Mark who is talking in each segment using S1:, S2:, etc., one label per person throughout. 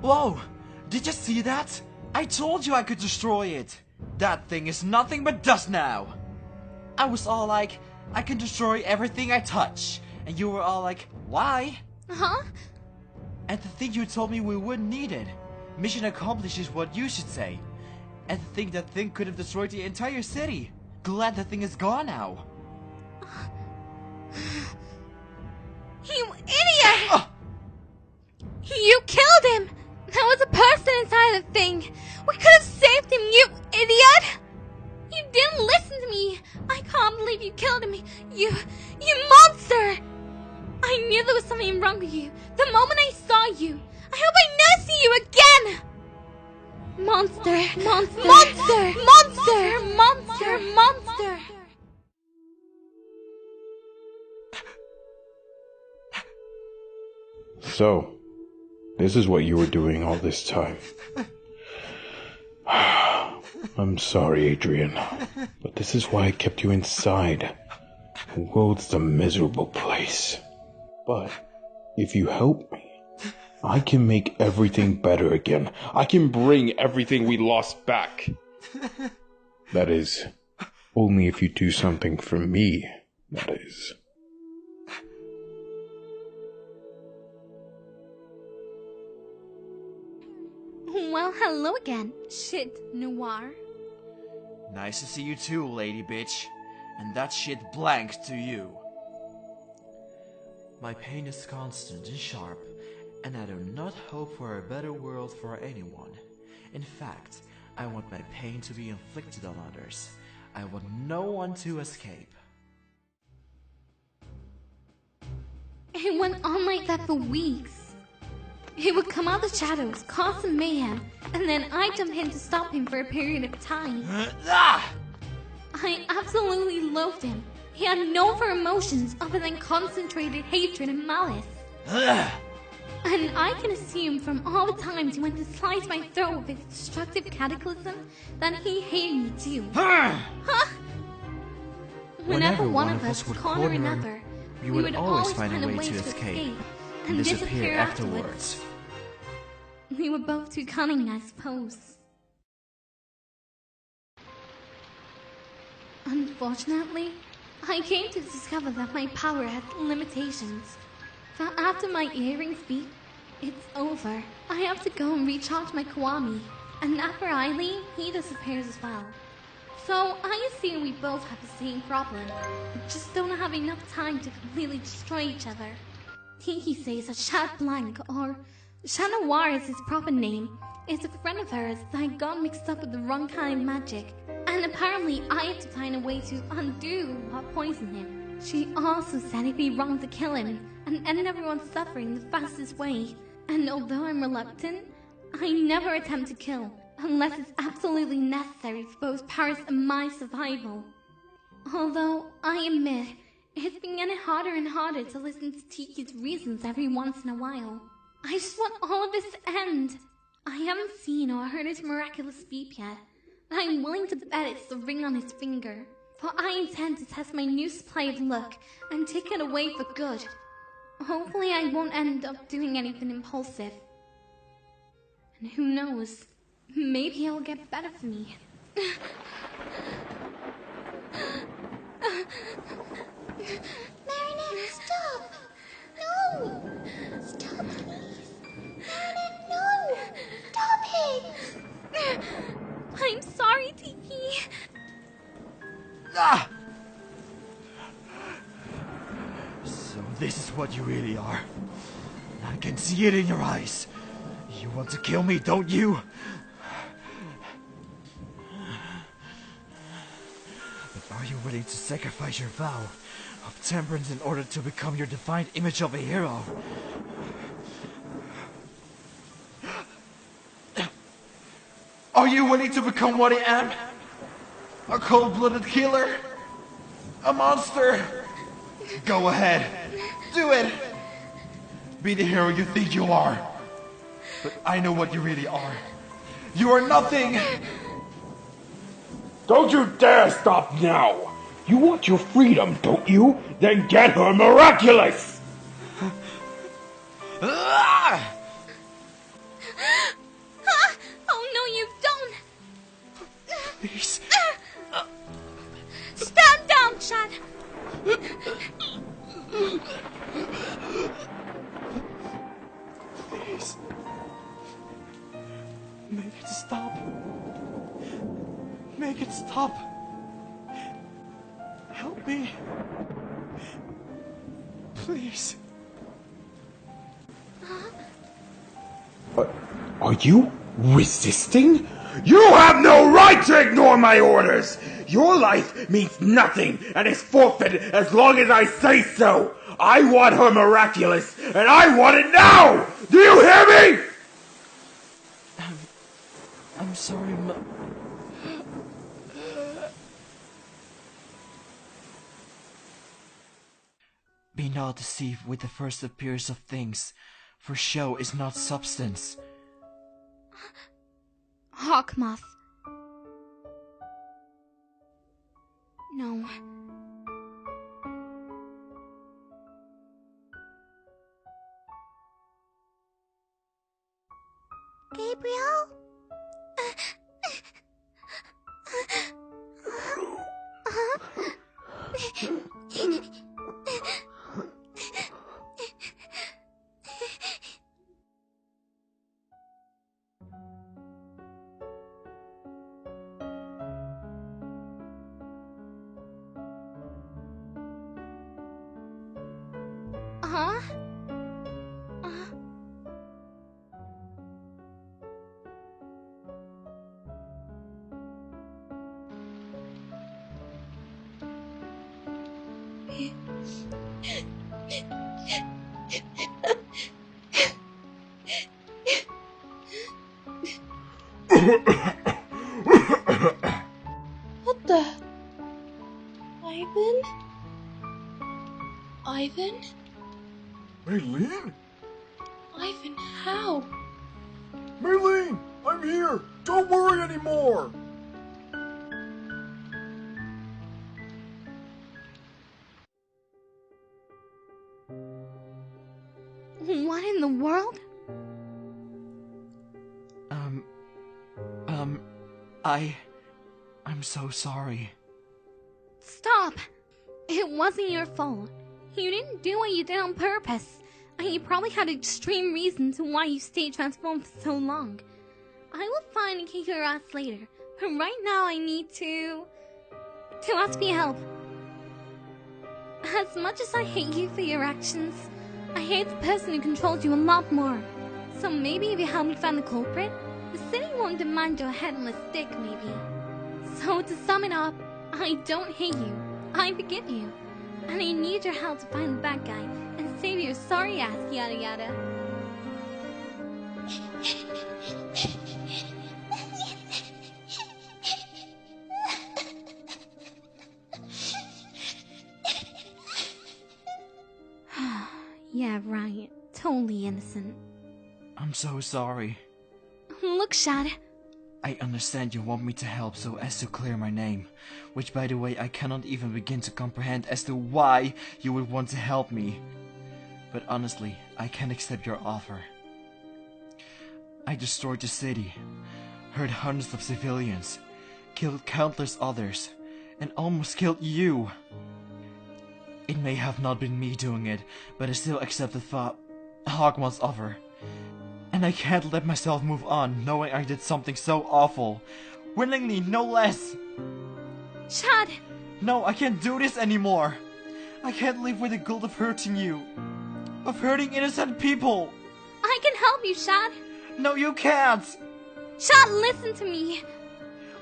S1: Whoa! Did you see that? I told you I could destroy it! That thing is nothing but dust now! I was all like, I can destroy everything I touch. And you were all like, why?
S2: Huh?
S1: And to think you told me we wouldn't need it. Mission accomplished is what you should say. And to think that thing could have destroyed the entire city. Glad that thing is gone now.
S2: You idiot! You killed him! There was a person inside the thing! We could have saved him, you idiot! You didn't listen to me! I can't believe you killed him! You monster! I knew there was something wrong with you the moment I saw you! I hope I never see you again! Monster! Monster! Monster! Monster! Monster! Monster!
S3: So, this is what you were doing all this time. I'm sorry, Adrian, but this is why I kept you inside. The world's a miserable place. But if you help me, I can make everything better again. I can bring everything we lost back. That is, only if you do something for me, that is.
S2: Well, hello again, shit, Noir.
S1: Nice to see you too, lady bitch. And that shit blank to you. My pain is constant and sharp, and I do not hope for a better world for anyone. In fact, I want my pain to be inflicted on others. I want no one to escape.
S2: It went on like that for weeks. He would come out of the shadows, cause some mayhem, and then I'd jump in to stop him for a period of time. I absolutely loathed him. He had no other emotions other than concentrated hatred and malice. And I can assume from all the times he went to slice my throat with his destructive cataclysm that he hated me too. Huh? Whenever one of us would corner another, we would always find a way to escape and disappear afterwards. We were both too cunning, I suppose. Unfortunately, I came to discover that my power has limitations. That after my earrings beep, it's over. I have to go and recharge my Kiwami. And after I leave, he disappears as well. So I assume we both have the same problem. We just don't have enough time to completely destroy each other. Tiki says that Chat Blanc, or Chat Noir is his proper name, is a friend of hers that got mixed up with the wrong kind of magic. And apparently I had to find a way to undo what poisoned him. She also said it'd be wrong to kill him and end everyone's suffering the fastest way. And although I'm reluctant, I never attempt to kill, unless it's absolutely necessary for both Paris and my survival. Although, I admit, it's been getting harder and harder to listen to Tiki's reasons every once in a while. I just want all of this to end. I haven't seen or heard his miraculous beep yet, but I'm willing to bet it's the ring on his finger. For I intend to test my new supply of luck and take it away for good. Hopefully I won't end up doing anything impulsive. And who knows, maybe it'll get better for me.
S4: Marinette, stop! No! Stop, please! Marinette, no! Stop it!
S2: I'm sorry, Tiki.
S1: Ah! So this is what you really are. I can see it in your eyes. You want to kill me, don't you? But are you willing to sacrifice your vow of temperance in order to become your defined image of a hero? Are you willing to become what I am? A cold-blooded killer? A monster? Go ahead. Do it. Be the hero you think you are. But I know what you really are. You are nothing.
S3: Don't you dare stop now! You want your freedom, don't you? Then get her miraculous!
S1: Ah! Please.
S2: Stand down, Chad!
S1: Please. Make it stop. Make it stop. Help me. Please.
S3: But are you resisting? You have no right to ignore my orders! Your life means nothing and is forfeit as long as I say so! I want her miraculous, and I want it now! Do you hear me?
S1: I'm sorry, Be not deceived with the first appearance of things, for show is not substance.
S2: Hawkmoth. No.
S4: Gabriel?
S2: Huh?
S5: What the? Ivan? Ivan?
S6: Maylene?
S5: Ivan, how?
S6: Maylene! I'm here! Don't worry anymore!
S2: What in the world?
S1: I'm so sorry.
S2: Stop! It wasn't your fault. You didn't do what you did on purpose. And you probably had extreme reasons why you stayed transformed for so long. I will find and kick your ass later. But right now I need to ask for your help. As much as I hate you for your actions, I hate the person who controls you a lot more. So maybe if you help me find the culprit, the city won't demand your head on a stick, maybe. So to sum it up, I don't hate you. I forgive you. And I need your help to find the bad guy and save your sorry ass, yada yada. Yeah, right. Totally innocent.
S1: I'm so sorry.
S2: Look, Shad.
S1: I understand you want me to help so as to clear my name, which by the way I cannot even begin to comprehend as to why you would want to help me. But honestly, I can't accept your offer. I destroyed the city, hurt hundreds of civilians, killed countless others, and almost killed you. It may have not been me doing it, but I still accept the Hogwarts offer. And I can't let myself move on knowing I did something so awful. Willingly, no less.
S2: Chad!
S1: No, I can't do this anymore. I can't live with the guilt of hurting you. Of hurting innocent people.
S2: I can help you, Chad.
S1: No, you can't.
S2: Chad, listen to me.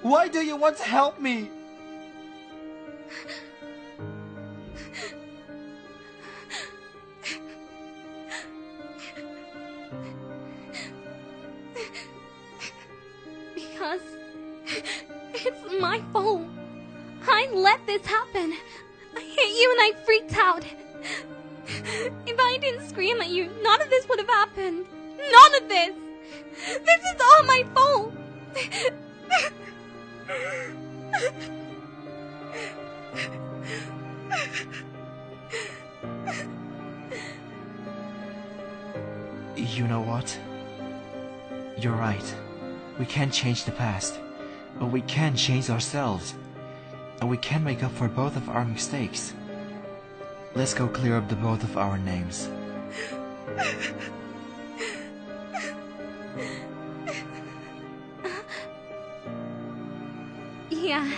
S1: Why do you want to help me?
S2: Because it's my fault. I let this happen. I hit you and I freaked out. If I didn't scream at you, none of this would have happened. None of this. This is all my fault.
S1: You know what? You're right. We can't change the past,
S7: But we can change ourselves. And we can make up for both of our mistakes. Let's go clear up the both of our names.
S2: Yeah.